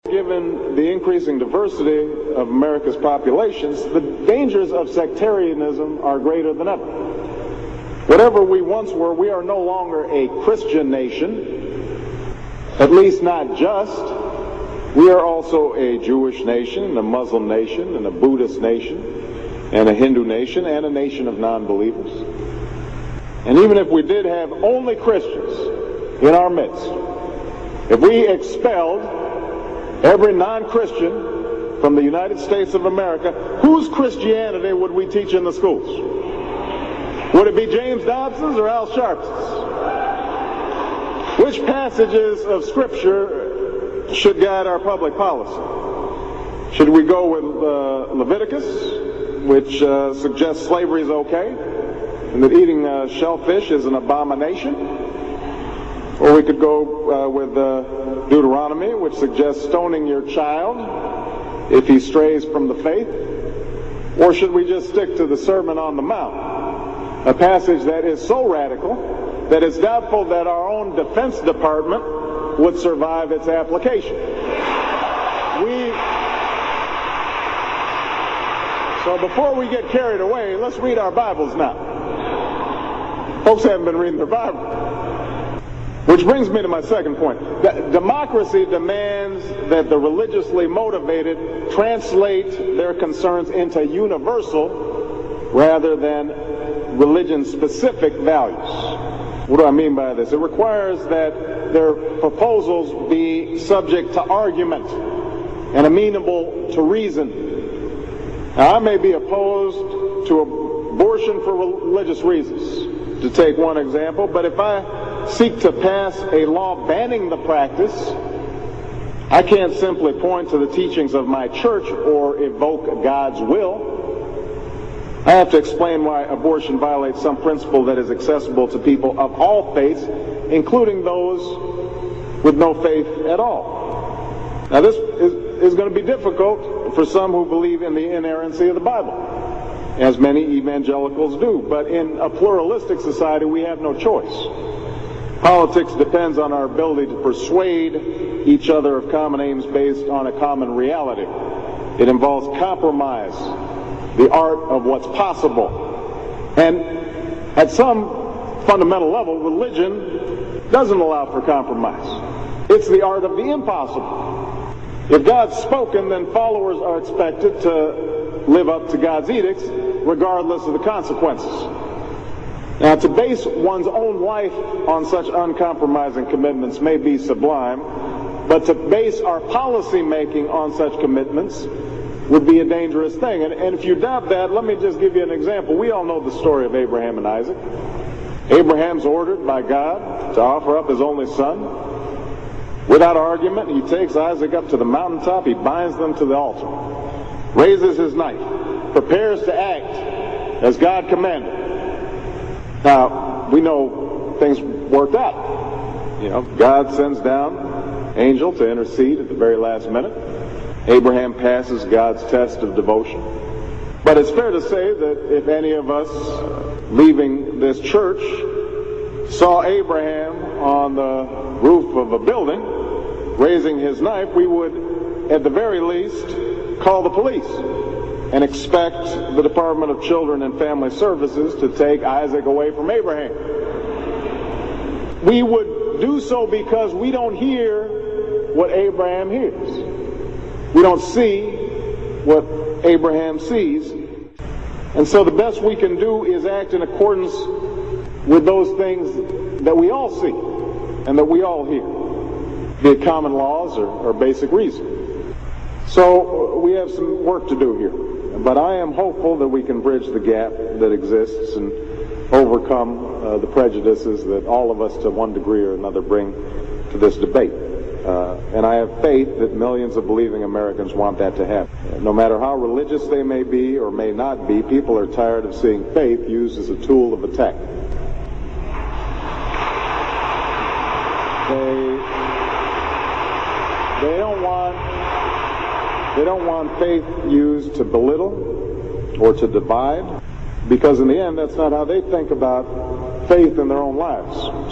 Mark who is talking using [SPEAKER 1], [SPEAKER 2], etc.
[SPEAKER 1] Given the increasing diversity of America's populations, the dangers of sectarianism are greater than ever. Whatever we once were, we are no longer a Christian nation, at least not just. We are also a Jewish nation, a Muslim nation, and a Buddhist nation, and a Hindu nation, and a nation of non-believers. And even if we did have only Christians in our midst, if we expelled every non-Christian from the United States of America, whose Christianity would we teach in the schools? Would it be James Dobson's or Al Sharps's? Which passages of Scripture should guide our public policy? Should we go with Leviticus, which suggests slavery is okay, and that eating shellfish is an abomination? Or we could go with Deuteronomy, which suggests stoning your child if he strays from the faith? Or should we just stick to the Sermon on the Mount, a passage that is so radical that it's doubtful that our own Defense Department would survive its application? So before we get carried away, let's read our Bibles now. Folks haven't been reading their Bible. Which brings me to my second point. Democracy demands that the religiously motivated translate their concerns into universal rather than religion-specific values. What do I mean by this? It requires that their proposals be subject to argument and amenable to reason. Now, I may be opposed to abortion for religious reasons, to take one example, but if I seek to pass a law banning the practice, I can't simply point to the teachings of my church or evoke God's will. I have to explain why abortion violates some principle that is accessible to people of all faiths, including those with no faith at all. Now, this is going to be difficult for some who believe in the inerrancy of the Bible, as many evangelicals do. But in a pluralistic society, we have no choice. Politics depends on our ability to persuade each other of common aims based on a common reality. It involves compromise, the art of what's possible. And at some fundamental level, religion doesn't allow for compromise. It's the art of the impossible. If God's spoken, then followers are expected to live up to God's edicts, regardless of the consequences. Now, to base one's own life on such uncompromising commitments may be sublime, but to base our policy making on such commitments would be a dangerous thing. And if you doubt that, let me just give you an example. We all know the story of Abraham and Isaac. Abraham's ordered by God to offer up his only son. Without argument, he takes Isaac up to the mountaintop, he binds them to the altar, raises his knife, prepares to act as God commanded. Now, we know things worked out. You know, God sends down an angel to intercede at the very last minute. Abraham passes God's test of devotion. But it's fair to say that if any of us leaving this church saw Abraham on the roof of a building raising his knife, we would, at the very least, call the police and expect the Department of Children and Family Services to take Isaac away from Abraham. We would do so because we don't hear what Abraham hears. We don't see what Abraham sees. And so the best we can do is act in accordance with those things that we all see and that we all hear, be it common laws or basic reason. So we have some work to do here. But I am hopeful that we can bridge the gap that exists and overcome the prejudices that all of us to one degree or another bring to this debate. And I have faith that millions of believing Americans want that to happen. No matter how religious they may be or may not be, people are tired of seeing faith used as a tool of attack. They don't want faith used to belittle or to divide, because in the end, that's not how they think about faith in their own lives.